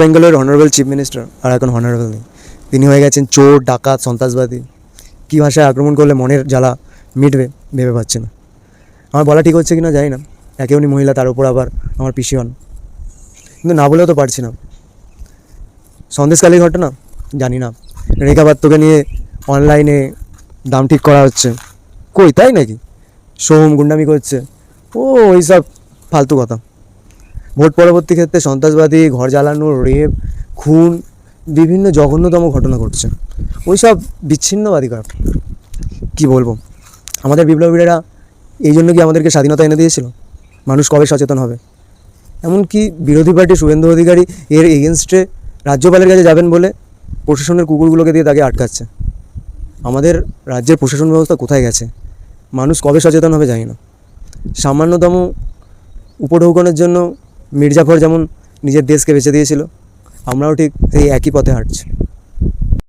বেঙ্গলের honourable chief minister আর এখন honourable নেই, তিনি হয়ে গেছেন চোর, ডাকাত, সন্ত্রাসবাদী। কী ভাষায় আক্রমণ করলে মনের জ্বালা মিটবে ভেবে পাচ্ছে না। আমার বলা ঠিক হচ্ছে কি না জানি না, একে উনি মহিলা, তার উপর আবার আমার পিসি হন, কিন্তু না বলেও তো পারছি না। সন্দেশকালীর ঘটনা জানি না, রেখা পাত্রকে নিয়ে অনলাইনে দাম ঠিক করা হচ্ছে, কই তাই নাকি? সোহম গুন্ডামি করছে, ও এইসব ফালতু কথা। ভোট পরবর্তী ক্ষেত্রে সন্ত্রাসবাদী, ঘর জ্বালানো, রেপ, খুন, বিভিন্ন জঘন্যতম ঘটনা ঘটছে, ওইসব বিচ্ছিন্নবাদী কাজ। কী বলবো, আমাদের বিপ্লবীরা এই জন্য কি আমাদেরকে স্বাধীনতা এনে দিয়েছিল? মানুষ কবে সচেতন হবে? এমনকি বিরোধী পার্টি শুভেন্দু অধিকারী এর এগেনস্টে রাজ্যপালের কাছে যাবেন বলে প্রশাসনের কুকুরগুলোকে দিয়ে তাকে আটকাচ্ছে। আমাদের রাজ্যের প্রশাসন ব্যবস্থা কোথায় গেছে? মানুষ কবে সচেতন হবে জানি না। সামান্যতম উপঢৌকনের জন্য মির্জাফর যেমন নিজের দেশকে বেঁচে দিয়েছিল, আমরাও ঠিক সেই একই পথে হাঁটছি।